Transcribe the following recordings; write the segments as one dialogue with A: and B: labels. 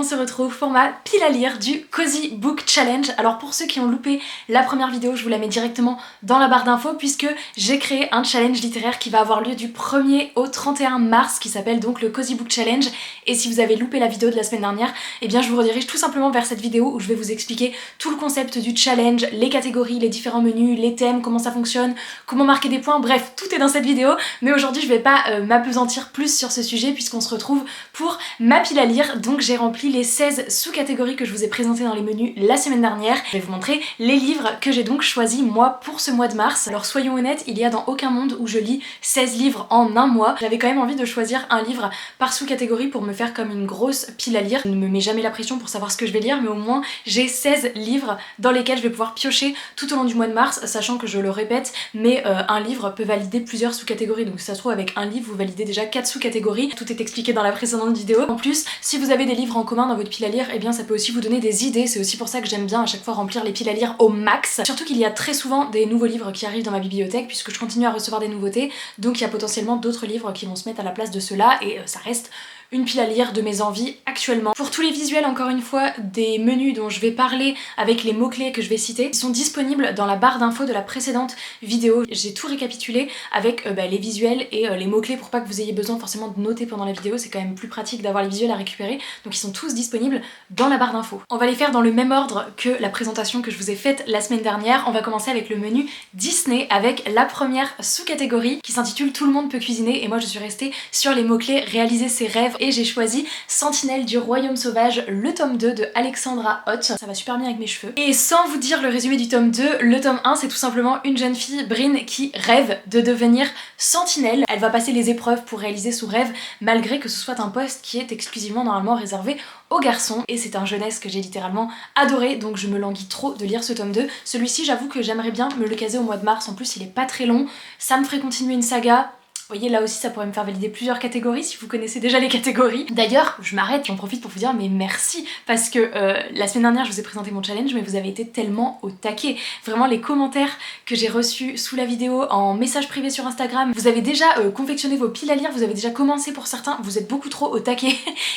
A: se retrouve pour ma pile à lire du Cozy Book Challenge. Alors pour ceux qui ont loupé la première vidéo, je vous la mets directement dans la barre d'infos puisque j'ai créé un challenge littéraire qui va avoir lieu du 1er au 31 mars qui s'appelle donc le Cozy Book Challenge. Et si vous avez loupé la vidéo de la semaine dernière, eh bien je vous redirige tout simplement vers cette vidéo où je vais vous expliquer tout le concept du challenge, les catégories, les différents menus, les thèmes, comment ça fonctionne, comment marquer des points, bref, tout est dans cette vidéo. Mais aujourd'hui je vais pas m'apesantir plus sur ce sujet puisqu'on se retrouve pour ma pile à lire. Donc j'ai rempli les 16 sous-catégories que je vous ai présentées dans les menus la semaine dernière. Je vais vous montrer les livres que j'ai donc choisis moi pour ce mois de mars. Alors soyons honnêtes, il y a dans aucun monde où je lis 16 livres en un mois. J'avais quand même envie de choisir un livre par sous-catégorie pour me faire comme une grosse pile à lire. Je ne me mets jamais la pression pour savoir ce que je vais lire, mais au moins j'ai 16 livres dans lesquels je vais pouvoir piocher tout au long du mois de mars, sachant que je le répète, mais un livre peut valider plusieurs sous-catégories. Donc si ça se trouve avec un livre vous validez déjà 4 sous-catégories. Tout est expliqué dans la précédente vidéo. En plus, si vous avez des livres en commun dans votre pile à lire, eh bien ça peut aussi vous donner des idées. C'est aussi pour ça que j'aime bien à chaque fois remplir les piles à lire au max. Surtout qu'il y a très souvent des nouveaux livres qui arrivent dans ma bibliothèque puisque je continue à recevoir des nouveautés. Donc il y a potentiellement d'autres livres qui vont se mettre à la place de ceux-là et ça reste une pile à lire de mes envies actuellement. Pour tous les visuels, encore une fois, des menus dont je vais parler avec les mots-clés que je vais citer, ils sont disponibles dans la barre d'infos de la précédente vidéo. J'ai tout récapitulé avec les visuels et les mots-clés pour pas que vous ayez besoin forcément de noter pendant la vidéo. C'est quand même plus pratique d'avoir les visuels à récupérer. Donc ils sont tous disponibles dans la barre d'infos. On va les faire dans le même ordre que la présentation que je vous ai faite la semaine dernière. On va commencer avec le menu Disney avec la première sous-catégorie qui s'intitule Tout le monde peut cuisiner et moi je suis restée sur les mots-clés réaliser ses rêves et j'ai choisi Sentinelle du Royaume Sauvage, le tome 2 de Alexandra Ott. Ça va super bien avec mes cheveux. Et sans vous dire le résumé du tome 2, le tome 1 c'est tout simplement une jeune fille, Brynn, qui rêve de devenir sentinelle. Elle va passer les épreuves pour réaliser son rêve malgré que ce soit un poste qui est exclusivement normalement réservé aux garçons. Et c'est un jeunesse que j'ai littéralement adoré, donc je me languis trop de lire ce tome 2. Celui-ci j'avoue que j'aimerais bien me le caser au mois de mars, en plus il est pas très long, ça me ferait continuer une saga. Vous voyez, là aussi ça pourrait me faire valider plusieurs catégories si vous connaissez déjà les catégories. D'ailleurs, je m'arrête, j'en profite pour vous dire mais merci parce que la semaine dernière je vous ai présenté mon challenge mais vous avez été tellement au taquet. Vraiment les commentaires que j'ai reçus sous la vidéo en message privé sur Instagram, vous avez déjà confectionné vos piles à lire, vous avez déjà commencé pour certains, vous êtes beaucoup trop au taquet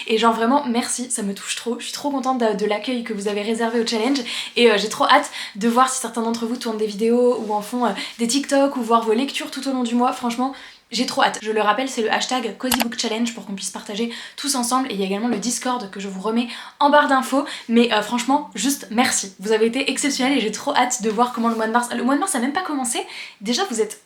A: et genre vraiment merci, ça me touche trop. Je suis trop contente de l'accueil que vous avez réservé au challenge et j'ai trop hâte de voir si certains d'entre vous tournent des vidéos ou en font des TikTok ou voir vos lectures tout au long du mois. Franchement, j'ai trop hâte. Je le rappelle, c'est le hashtag Cozy Book Challenge pour qu'on puisse partager tous ensemble et il y a également le Discord que je vous remets en barre d'infos. Mais franchement, juste merci. Vous avez été exceptionnels et j'ai trop hâte de voir comment le mois de mars... Le mois de mars a même pas commencé. Déjà, vous êtes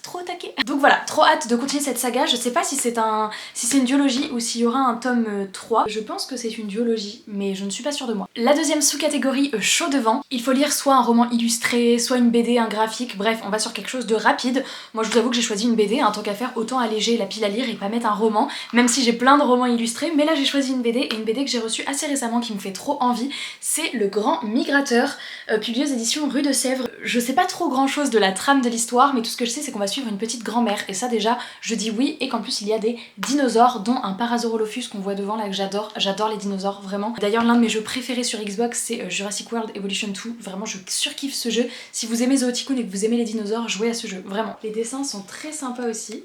A: trop taqué. Donc voilà, trop hâte de continuer cette saga. Je sais pas si c'est une duologie ou s'il y aura un tome 3. Je pense que c'est une duologie, mais je ne suis pas sûre de moi. La deuxième sous-catégorie, chaud devant. Il faut lire soit un roman illustré, soit une BD, un graphique, bref, on va sur quelque chose de rapide. Moi je vous avoue que j'ai choisi une BD, tant qu'à faire, autant alléger la pile à lire et pas mettre un roman, même si j'ai plein de romans illustrés, mais là j'ai choisi une BD, et une BD que j'ai reçue assez récemment qui me fait trop envie, c'est Le Grand Migrateur, publié aux éditions Rue de Sèvres. Je sais pas trop grand chose de la trame de l'histoire, mais tout ce que je sais c'est qu'on va suivre une petite grand-mère et ça déjà je dis oui, et qu'en plus il y a des dinosaures dont un Parasaurolophus qu'on voit devant là que j'adore les dinosaures vraiment. D'ailleurs l'un de mes jeux préférés sur Xbox c'est Jurassic World Evolution 2, vraiment je surkiffe ce jeu. Si vous aimez Zootycoon et que vous aimez les dinosaures, jouez à ce jeu, vraiment. Les dessins sont très sympas aussi.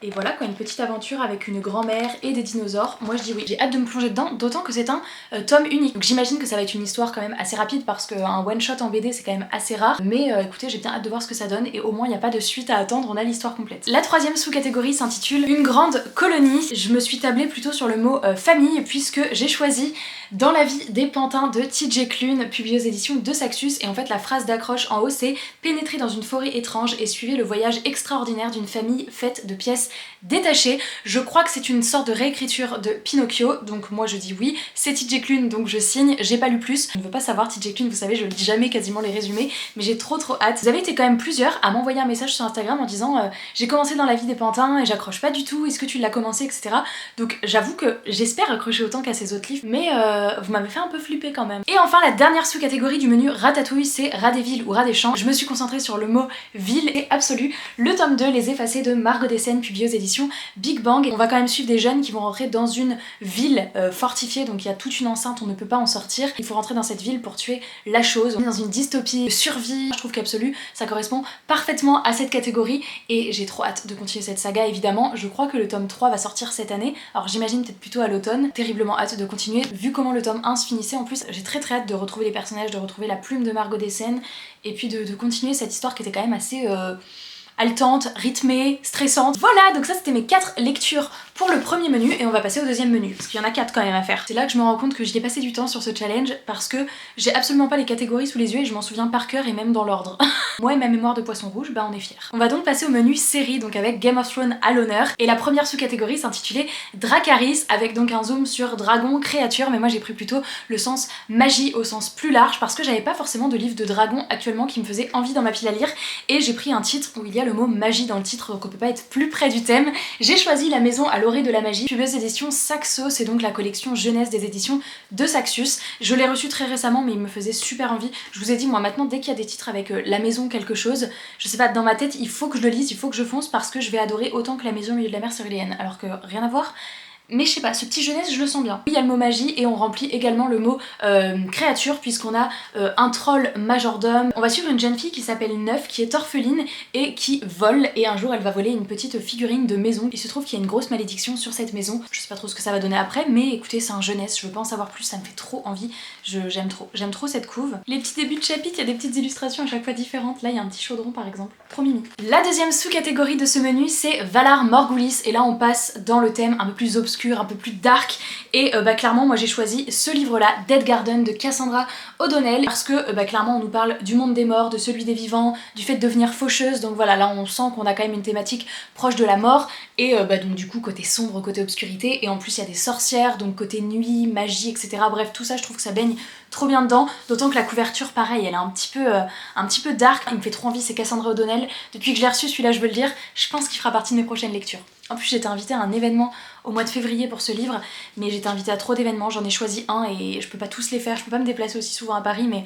A: Et voilà quoi, une petite aventure avec une grand-mère et des dinosaures. Moi je dis oui, j'ai hâte de me plonger dedans, d'autant que c'est un tome unique. Donc j'imagine que ça va être une histoire quand même assez rapide parce qu'un one shot en BD c'est quand même assez rare. Mais écoutez, j'ai bien hâte de voir ce que ça donne et au moins il n'y a pas de suite à attendre, on a l'histoire complète. La troisième sous-catégorie s'intitule Une grande colonie. Je me suis tablée plutôt sur le mot famille puisque j'ai choisi Dans la vie des pantins de TJ Klune, publié aux éditions de Saxus. Et en fait la phrase d'accroche en haut c'est pénétrer dans une forêt étrange et suivre le voyage extraordinaire d'une famille faite de pièces détachées. Je crois que c'est une sorte de réécriture de Pinocchio, donc moi je dis oui. C'est TJ Klune donc je signe, j'ai pas lu plus. Je ne veux pas savoir TJ Klune, vous savez je lis jamais quasiment les résumés, mais j'ai trop hâte. Vous avez été quand même plusieurs à m'envoyer un message sur Instagram en disant j'ai commencé Dans la vie des pantins et j'accroche pas du tout, est-ce que tu l'as commencé, etc. Donc j'avoue que j'espère accrocher autant qu'à ces autres livres, mais vous m'avez fait un peu flipper quand même. Et enfin la dernière sous-catégorie du menu Ratatouille, c'est Rat des villes ou Rat des champs. Je me suis concentrée sur le mot ville et absolu. Le tome 2, Les Effacés de Margot Dessen, publié publié aux éditions Big Bang. On va quand même suivre des jeunes qui vont rentrer dans une ville fortifiée, donc il y a toute une enceinte, on ne peut pas en sortir. Il faut rentrer dans cette ville pour tuer la chose. On est dans une dystopie de survie. Je trouve qu'Absolu, ça correspond parfaitement à cette catégorie et j'ai trop hâte de continuer cette saga évidemment. Je crois que le tome 3 va sortir cette année, alors j'imagine peut-être plutôt à l'automne. Terriblement hâte de continuer, vu comment le tome 1 se finissait. En plus, j'ai très hâte de retrouver les personnages, de retrouver la plume de Margot Dessen et puis de continuer cette histoire qui était quand même assez haletante, rythmée, stressante. Voilà, donc ça c'était mes 4 lectures pour le premier menu et on va passer au deuxième menu parce qu'il y en a 4 quand même à faire. C'est là que je me rends compte que j'y ai passé du temps sur ce challenge parce que j'ai absolument pas les catégories sous les yeux et je m'en souviens par cœur et même dans l'ordre. Moi et ma mémoire de poisson rouge, bah on est fiers. On va donc passer au menu série, donc avec Game of Thrones à l'honneur, et la première sous-catégorie s'intitulait Dracarys, avec donc un zoom sur dragon, créature, mais moi j'ai pris plutôt le sens magie au sens plus large parce que j'avais pas forcément de livre de dragon actuellement qui me faisait envie dans ma pile à lire et j'ai pris un titre où il y a le mot magie dans le titre, donc on peut pas être plus près du thème. J'ai choisi La Maison à l'orée de la magie, publiée aux éditions Saxo, c'est donc la collection jeunesse des éditions de Saxus. Je l'ai reçu très récemment mais il me faisait super envie. Je vous ai dit moi maintenant dès qu'il y a des titres avec La Maison quelque chose, je sais pas, dans ma tête il faut que je le lise, il faut que je fonce parce que je vais adorer autant que La Maison au milieu de la mer Ceruléenne, alors que rien à voir. Mais je sais pas, ce petit jeunesse je le sens bien. Il y a le mot magie et on remplit également le mot créature puisqu'on a un troll majordome. On va suivre une jeune fille qui s'appelle Neuf qui est orpheline et qui vole et un jour elle va voler une petite figurine de maison. Il se trouve qu'il y a une grosse malédiction sur cette maison. Je sais pas trop ce que ça va donner après mais écoutez c'est un jeunesse, je veux pas en savoir plus, ça me fait trop envie. J'aime trop cette couve. Les petits débuts de chapitre, il y a des petites illustrations à chaque fois différentes. Là il y a un petit chaudron par exemple, trop mimi. La deuxième sous-catégorie de ce menu c'est Valar Morghulis et là on passe dans le thème un peu plus obscur, un peu plus dark et clairement moi j'ai choisi ce livre là, Dead Garden de Cassandra O'Donnell parce que clairement on nous parle du monde des morts, de celui des vivants, du fait de devenir faucheuse, donc voilà là on sent qu'on a quand même une thématique proche de la mort et donc du coup côté sombre, côté obscurité et en plus il y a des sorcières donc côté nuit, magie etc. Bref tout ça je trouve que ça baigne trop bien dedans, d'autant que la couverture pareil elle est un petit peu dark, il me fait trop envie, c'est Cassandra O'Donnell, depuis que je l'ai reçu celui-là je veux le dire, je pense qu'il fera partie de mes prochaines lectures. En plus j'étais invitée à un événement au mois de février pour ce livre, mais j'étais invitée à trop d'événements, j'en ai choisi un et je peux pas tous les faire, je peux pas me déplacer aussi souvent à Paris mais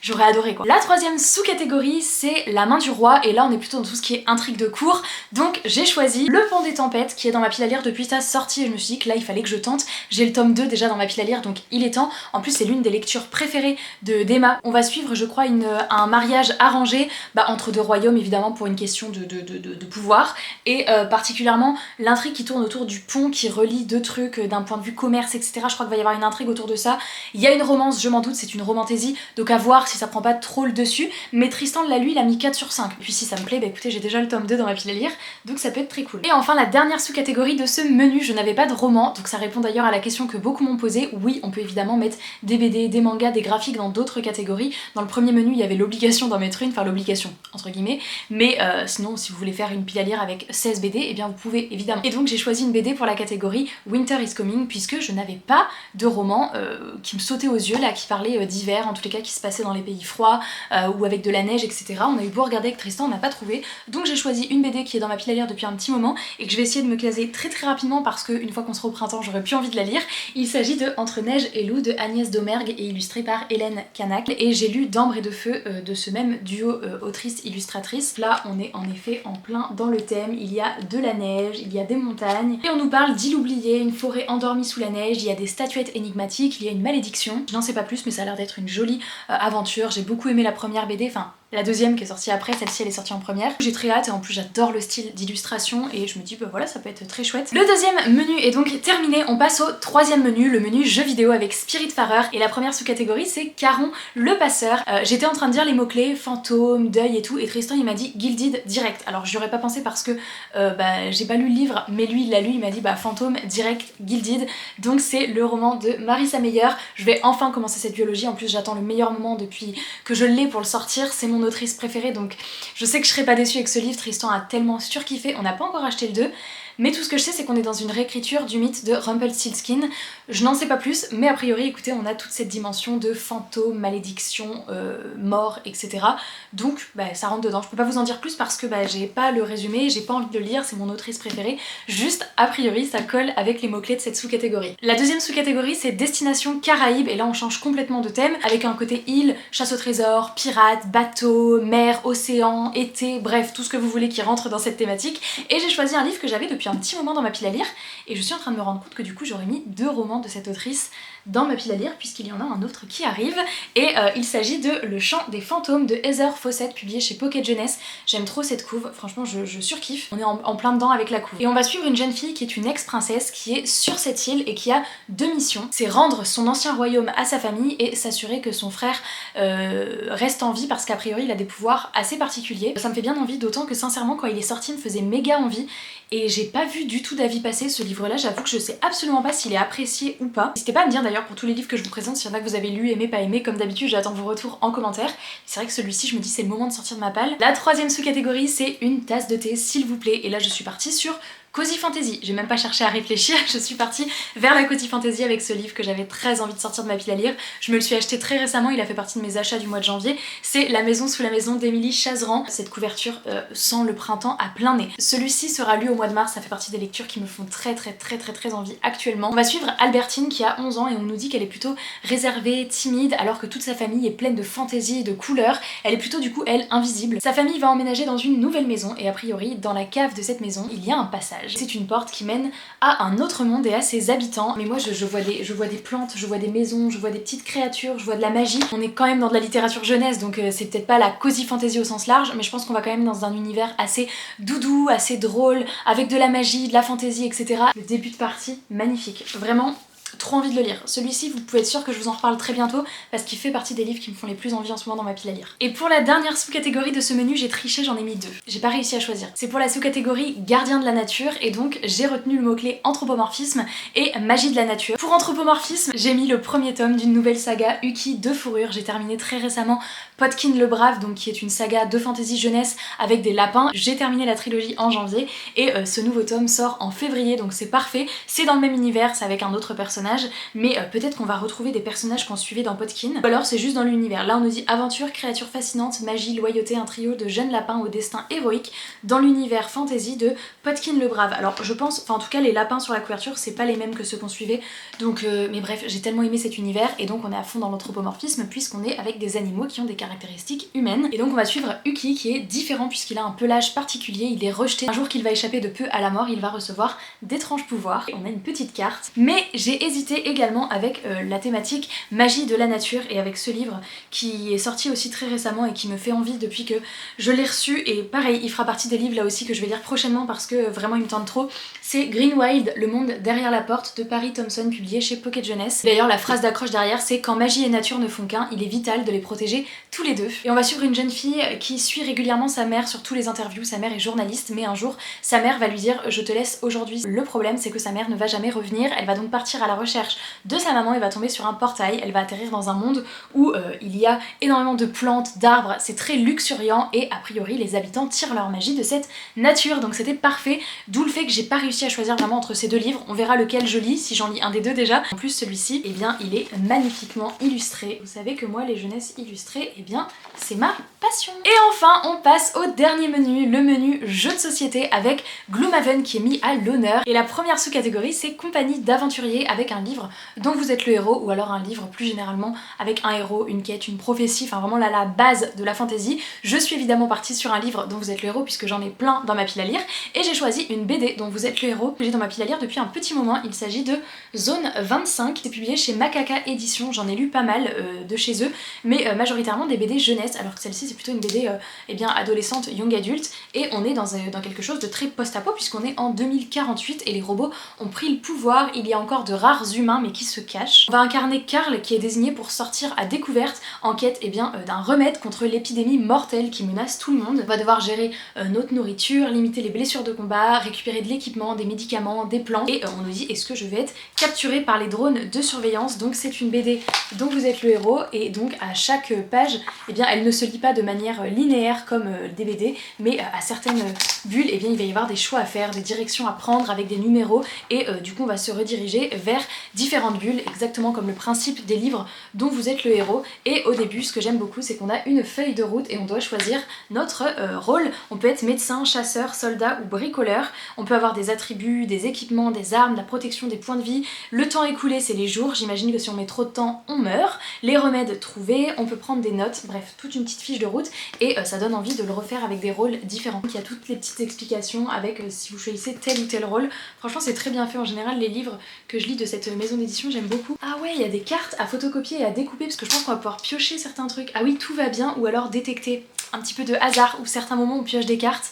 A: j'aurais adoré quoi. La troisième sous-catégorie c'est La Main du Roi et là on est plutôt dans tout ce qui est intrigue de cour, donc j'ai choisi Le Pont des Tempêtes qui est dans ma pile à lire depuis sa sortie et je me suis dit que là il fallait que je tente. J'ai le tome 2 déjà dans ma pile à lire donc il est temps, en plus c'est l'une des lectures préférées d'Emma. On va suivre je crois un mariage arrangé entre deux royaumes évidemment pour une question de pouvoir et particulièrement l'intrigue qui tourne autour du pont qui relie deux trucs d'un point de vue commerce etc. Je crois qu'il va y avoir une intrigue autour de ça. Il y a une romance, je m'en doute, c'est une romantaisie donc à voir si ça prend pas trop le dessus, mais Tristan l'a lu, il a mis 4 sur 5. Et puis si ça me plaît, bah écoutez j'ai déjà le tome 2 dans ma pile à lire, donc ça peut être très cool. Et enfin la dernière sous-catégorie de ce menu, je n'avais pas de roman, donc ça répond d'ailleurs à la question que beaucoup m'ont posée. Oui, on peut évidemment mettre des BD, des mangas, des graphiques dans d'autres catégories. Dans le premier menu il y avait l'obligation d'en mettre une, enfin l'obligation entre guillemets, mais sinon si vous voulez faire une pile à lire avec 16 BD, eh bien vous pouvez évidemment. Et donc j'ai choisi une BD pour la catégorie Winter is Coming puisque je n'avais pas de roman qui me sautait aux yeux là, qui parlait d'hiver, en tous les cas qui se passait dans les pays froid ou avec de la neige etc. On a eu beau regarder avec Tristan, on n'a pas trouvé, donc j'ai choisi une BD qui est dans ma pile à lire depuis un petit moment et que je vais essayer de me caser très rapidement parce que une fois qu'on sera au printemps j'aurais plus envie de la lire. Il s'agit de Entre neige et loup de Agnès Domergue et illustré par Hélène Canac et j'ai lu D'ambre et de feu de ce même duo autrice-illustratrice. Là on est en effet en plein dans le thème, il y a de la neige, il y a des montagnes et on nous parle d'île oubliée, une forêt endormie sous la neige, il y a des statuettes énigmatiques, il y a une malédiction. Je n'en sais pas plus mais ça a l'air d'être une jolie aventure. J'ai beaucoup aimé la première BD, enfin la deuxième qui est sortie après, celle-ci elle est sortie en première. J'ai très hâte et en plus j'adore le style d'illustration et je me dis bah voilà ça peut être très chouette. Le deuxième menu est donc terminé, on passe au troisième menu, le menu jeux vidéo avec Spiritfarer et la première sous-catégorie c'est Caron le passeur. J'étais en train de dire les mots-clés, fantôme, deuil et tout et Tristan il m'a dit Gilded direct. Alors j'y aurais pas pensé parce que j'ai pas lu le livre mais lui il l'a lu, il m'a dit bah fantôme direct Gilded, donc c'est le roman de Marissa Meyer. Je vais enfin commencer cette biologie, en plus j'attends le meilleur moment depuis que je l'ai pour le sortir, c'est mon autrice préférée donc je sais que je serai pas déçue avec ce livre. Tristan a tellement surkiffé, on n'a pas encore acheté le 2 mais tout ce que je sais c'est qu'on est dans une réécriture du mythe de Rumpelstiltskin. Je n'en sais pas plus mais a priori écoutez on a toute cette dimension de fantôme, malédiction, mort etc. Donc ça rentre dedans. Je peux pas vous en dire plus parce que j'ai pas le résumé, j'ai pas envie de le lire, c'est mon autrice préférée, juste a priori ça colle avec les mots-clés de cette sous-catégorie. La deuxième sous-catégorie c'est Destination Caraïbes et là on change complètement de thème avec un côté île, chasse au trésor, pirate, bateau, bateau, mer, océan, été, bref, tout ce que vous voulez qui rentre dans cette thématique. Et j'ai choisi un livre que j'avais depuis un petit moment dans ma pile à lire et je suis en train de me rendre compte que du coup j'aurais mis 2 romans de cette autrice dans ma pile à lire puisqu'il y en a un autre qui arrive et il s'agit de Le Chant des fantômes de Heather Fawcett publié chez Pocket Jeunesse. J'aime trop cette couve, franchement je surkiffe, on est en plein dedans avec la couve. Et on va suivre une jeune fille qui est une ex-princesse qui est sur cette île et qui a 2 missions. C'est rendre son ancien royaume à sa famille et s'assurer que son frère reste en vie parce qu'a priori il a des pouvoirs assez particuliers. Ça me fait bien envie, d'autant que sincèrement quand il est sorti il me faisait méga envie et j'ai pas vu du tout d'avis passer ce livre là, j'avoue que je sais absolument pas s'il est apprécié ou pas. N'hésitez pas à me dire d'ailleurs pour tous les livres que je vous présente s'il y en a que vous avez lu, aimé, pas aimé, comme d'habitude j'attends vos retours en commentaire. C'est vrai que celui-ci je me dis c'est le moment de sortir de ma palle. La 3e sous-catégorie c'est une tasse de thé s'il vous plaît et là je suis partie sur Cozy Fantasy, j'ai même pas cherché à réfléchir, je suis partie vers la Cozy Fantasy avec ce livre que j'avais très envie de sortir de ma pile à lire. Je me le suis acheté très récemment, il a fait partie de mes achats du mois de janvier. C'est La maison sous la maison d'Émilie Chazeran. Cette couverture sent le printemps à plein nez. Celui-ci sera lu au mois de mars, ça fait partie des lectures qui me font très envie actuellement. On va suivre Albertine qui a 11 ans et on nous dit qu'elle est plutôt réservée, timide, alors que toute sa famille est pleine de fantaisie et de couleurs. Elle est plutôt du coup elle invisible. Sa famille va emménager dans une nouvelle maison et a priori dans la cave de cette maison il y a un passage. C'est une porte qui mène à un autre monde et à ses habitants. Mais moi je vois des plantes, je vois des maisons, je vois des petites créatures, je vois de la magie. On est quand même dans de la littérature jeunesse donc c'est peut-être pas la cozy fantasy au sens large mais je pense qu'on va quand même dans un univers assez doudou, assez drôle, avec de la magie, de la fantaisie, etc. Le début de partie, magnifique. Vraiment trop envie de le lire. Celui-ci, vous pouvez être sûr que je vous en reparle très bientôt parce qu'il fait partie des livres qui me font les plus envie en ce moment dans ma pile à lire. Et pour la dernière sous-catégorie de ce menu, j'ai triché, j'en ai mis 2. J'ai pas réussi à choisir. C'est pour la sous-catégorie Gardien de la nature et donc j'ai retenu le mot-clé anthropomorphisme et magie de la nature. Pour anthropomorphisme, j'ai mis le premier tome d'une nouvelle saga Uki de fourrure. J'ai terminé très récemment Podkin le Brave, donc qui est une saga de fantasy jeunesse avec des lapins. J'ai terminé la trilogie en janvier et ce nouveau tome sort en février donc c'est parfait. C'est dans le même univers, c'est avec un autre personnage mais peut-être qu'on va retrouver des personnages qu'on suivait dans Podkin ou alors c'est juste dans l'univers. Là on nous dit aventure, créature fascinante, magie, loyauté, un trio de jeunes lapins au destin héroïque dans l'univers fantasy de Podkin le Brave. Alors je pense, enfin en tout cas les lapins sur la couverture c'est pas les mêmes que ceux qu'on suivait donc mais bref j'ai tellement aimé cet univers et donc on est à fond dans l'anthropomorphisme puisqu'on est avec des animaux qui ont des caractéristiques humaines et donc on va suivre Uki qui est différent puisqu'il a un pelage particulier, il est rejeté. Un jour qu'il va échapper de peu à la mort il va recevoir d'étranges pouvoirs et on a une petite carte mais j'ai hésité également avec la thématique magie de la nature et avec ce livre qui est sorti aussi très récemment et qui me fait envie depuis que je l'ai reçu et pareil il fera partie des livres là aussi que je vais lire prochainement parce que vraiment il me tente trop. C'est Green Wild, le monde derrière la porte de Paris Thompson publié chez Pocket Jeunesse. D'ailleurs la phrase d'accroche derrière c'est quand magie et nature ne font qu'un, il est vital de les protéger tous les deux. Et on va suivre une jeune fille qui suit régulièrement sa mère sur tous les interviews. Sa mère est journaliste mais un jour sa mère va lui dire je te laisse aujourd'hui. Le problème c'est que sa mère ne va jamais revenir, elle va donc partir à la recherche de sa maman et va tomber sur un portail. Elle va atterrir dans un monde où il y a énormément de plantes, d'arbres, c'est très luxuriant et a priori les habitants tirent leur magie de cette nature donc c'était parfait, d'où le fait que j'ai pas réussi à choisir vraiment entre ces 2 livres. On verra lequel je lis, si j'en lis un des 2 déjà. En plus celui-ci, eh bien il est magnifiquement illustré. Vous savez que moi les jeunesses illustrées, eh bien c'est ma passion. Et enfin on passe au dernier menu, le menu jeu de société avec Gloomhaven qui est mis à l'honneur. Et la première sous-catégorie c'est compagnie d'aventuriers avec un livre dont vous êtes le héros ou alors un livre plus généralement avec un héros, une quête, une prophétie, enfin vraiment la base de la fantasy. Je suis évidemment partie sur un livre dont vous êtes le héros puisque j'en ai plein dans ma pile à lire et j'ai choisi une BD dont vous êtes le héros que j'ai dans ma pile à lire depuis un petit moment. Il s'agit de Zone 25, c'est publié chez Macaca Édition, j'en ai lu pas mal de chez eux mais majoritairement des BD jeunesse alors que celle-ci c'est plutôt une BD eh bien adolescente, young adulte et on est dans quelque chose de très post-apo puisqu'on est en 2048 et les robots ont pris le pouvoir, il y a encore de rares humains mais qui se cachent. On va incarner Karl qui est désigné pour sortir à découverte en quête eh bien d'un remède contre l'épidémie mortelle qui menace tout le monde. On va devoir gérer notre nourriture, limiter les blessures de combat, récupérer de l'équipement, des médicaments, des plans et on nous dit est-ce que je vais être capturé par les drones de surveillance. Donc c'est une BD dont vous êtes le héros et donc à chaque page eh bien elle ne se lit pas de manière linéaire comme des BD mais à certaines bulles eh bien il va y avoir des choix à faire, des directions à prendre avec des numéros et du coup on va se rediriger vers différentes bulles, exactement comme le principe des livres dont vous êtes le héros. Et au début, ce que j'aime beaucoup, c'est qu'on a une feuille de route et on doit choisir notre rôle. On peut être médecin, chasseur, soldat ou bricoleur. On peut avoir des attributs, des équipements, des armes, la protection, des points de vie. Le temps écoulé, c'est les jours. J'imagine que si on met trop de temps, on meurt. Les remèdes trouvés, on peut prendre des notes. Bref, toute une petite fiche de route et ça donne envie de le refaire avec des rôles différents. Il y a toutes les petites explications avec si vous choisissez tel ou tel rôle. Franchement, c'est très bien fait. En général, les livres que je lis de cette maison d'édition, j'aime beaucoup. Ah ouais, il y a des cartes à photocopier et à découper parce que je pense qu'on va pouvoir piocher certains trucs. Ah oui, tout va bien, ou alors détecter un petit peu de hasard ou certains moments où on pioche des cartes.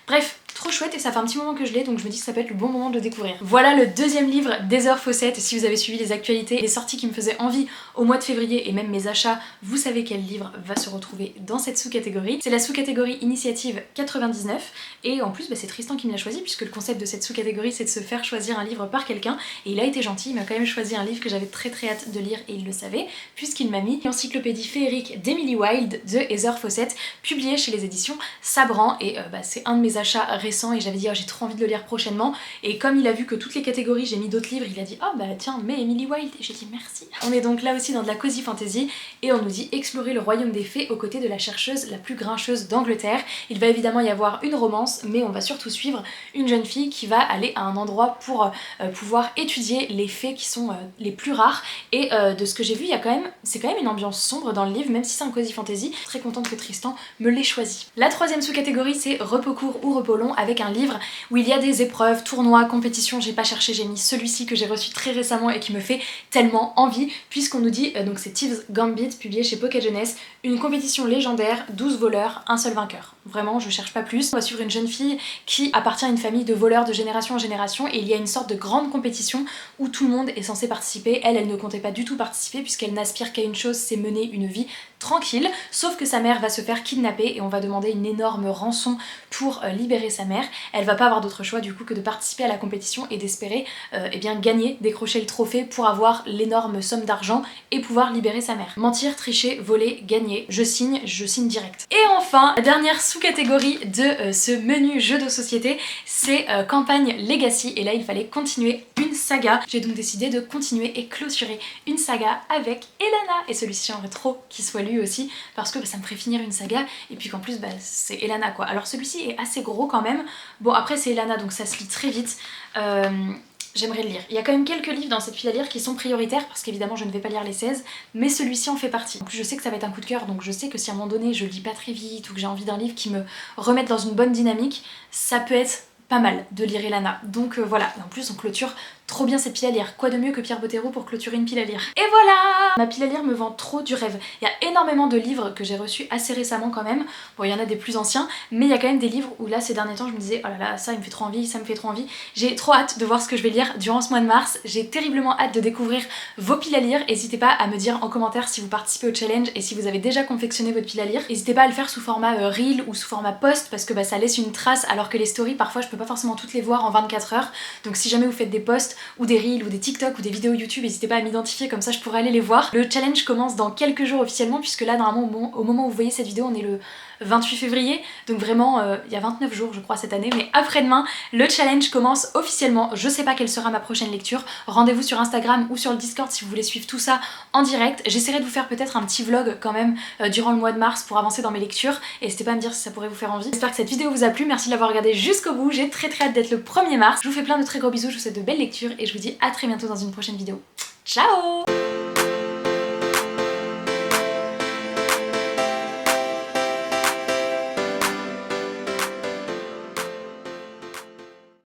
A: Bref, trop chouette et ça fait un petit moment que je l'ai, donc je me dis que ça peut être le bon moment de le découvrir. Voilà le deuxième livre d'Heather Fawcett. Si vous avez suivi les actualités, les sorties qui me faisaient envie au mois de février et même mes achats, vous savez quel livre va se retrouver dans cette sous-catégorie. C'est la sous-catégorie Initiative 99 et en plus c'est Tristan qui me l'a choisi puisque le concept de cette sous-catégorie c'est de se faire choisir un livre par quelqu'un et il a été gentil, il m'a quand même choisi un livre que j'avais très hâte de lire et il le savait puisqu'il m'a mis l'encyclopédie féerique d'Emily Wilde de Heather Fawcett publiée chez les éditions Sabran et c'est un de mes achats récents et j'avais dit oh, j'ai trop envie de le lire prochainement et comme il a vu que toutes les catégories j'ai mis d'autres livres, il a dit oh bah tiens mais Emily Wilde et j'ai dit merci. On est donc là aussi dans de la cozy fantasy et on nous dit explorer le royaume des fées aux côtés de la chercheuse la plus grincheuse d'Angleterre. Il va évidemment y avoir une romance mais on va surtout suivre une jeune fille qui va aller à un endroit pour pouvoir étudier les fées qui sont les plus rares et de ce que j'ai vu c'est quand même une ambiance sombre dans le livre même si c'est un cozy fantasy. Très contente que Tristan me l'ait choisi. La troisième sous-catégorie c'est repos court ou repos long avec un livre où il y a des épreuves, tournois, compétitions. J'ai pas cherché, j'ai mis celui-ci que j'ai reçu très récemment et qui me fait tellement envie puisqu'on nous dit donc c'est Thieves Gambit publié chez Pocket Jeunesse, une compétition légendaire, 12 voleurs, un seul vainqueur. Vraiment je cherche pas plus. On va suivre une jeune fille qui appartient à une famille de voleurs de génération en génération et il y a une sorte de grande compétition où tout le monde est censé participer. Elle ne comptait pas du tout participer puisqu'elle n'aspire qu'à une chose, c'est mener une vie tranquille, sauf que sa mère va se faire kidnapper et on va demander une énorme rançon pour libérer sa mère. Elle va pas avoir d'autre choix du coup que de participer à la compétition et d'espérer eh bien gagner, décrocher le trophée pour avoir l'énorme somme d'argent et pouvoir libérer sa mère. Mentir, tricher, voler, gagner, je signe direct. Et enfin, la dernière sous-catégorie de ce menu jeu de société, c'est campagne Legacy et là il fallait continuer une saga. J'ai donc décidé de continuer et clôturer une saga avec Elana et celui-ci j'aimerais trop qu'il soit lu aussi parce que ça me ferait finir une saga et puis qu'en plus c'est Elana quoi. Alors celui-ci est assez gros quand même. Bon après c'est Elana donc ça se lit très vite. J'aimerais le lire. Il y a quand même quelques livres dans cette file à lire qui sont prioritaires parce qu'évidemment je ne vais pas lire les 16 mais celui-ci en fait partie. En plus je sais que ça va être un coup de cœur donc je sais que si à un moment donné je lis pas très vite ou que j'ai envie d'un livre qui me remette dans une bonne dynamique, ça peut être pas mal de lire Elana. Donc voilà, et en plus on clôture trop bien cette pile à lire. Quoi de mieux que Pierre Bottero pour clôturer une pile à lire. Et voilà! Ma pile à lire me vend trop du rêve. Il y a énormément de livres que j'ai reçus assez récemment quand même. Bon, il y en a des plus anciens, mais il y a quand même des livres où là ces derniers temps je me disais oh là là, ça il me fait trop envie, ça me fait trop envie. J'ai trop hâte de voir ce que je vais lire durant ce mois de mars. J'ai terriblement hâte de découvrir vos piles à lire. N'hésitez pas à me dire en commentaire si vous participez au challenge et si vous avez déjà confectionné votre pile à lire. N'hésitez pas à le faire sous format reel ou sous format post parce que ça laisse une trace alors que les stories parfois je peux pas forcément toutes les voir en 24 heures. Donc si jamais vous faites des posts ou des reels ou des TikTok ou des vidéos YouTube, n'hésitez pas à m'identifier comme ça je pourrai aller les voir. Le challenge commence dans quelques jours officiellement puisque là normalement au moment où vous voyez cette vidéo on est le 28 février donc vraiment il y a 29 jours je crois cette année mais après-demain le challenge commence officiellement. Je sais pas quelle sera ma prochaine lecture, rendez-vous sur Instagram ou sur le Discord si vous voulez suivre tout ça en direct. J'essaierai de vous faire peut-être un petit vlog quand même durant le mois de mars pour avancer dans mes lectures et n'hésitez pas à me dire si ça pourrait vous faire envie. J'espère que cette vidéo vous a plu, merci de l'avoir regardée jusqu'au bout, j'ai très hâte d'être le 1er mars. Je vous fais plein de très gros bisous, je vous souhaite de belles lectures et je vous dis à très bientôt dans une prochaine vidéo. Ciao!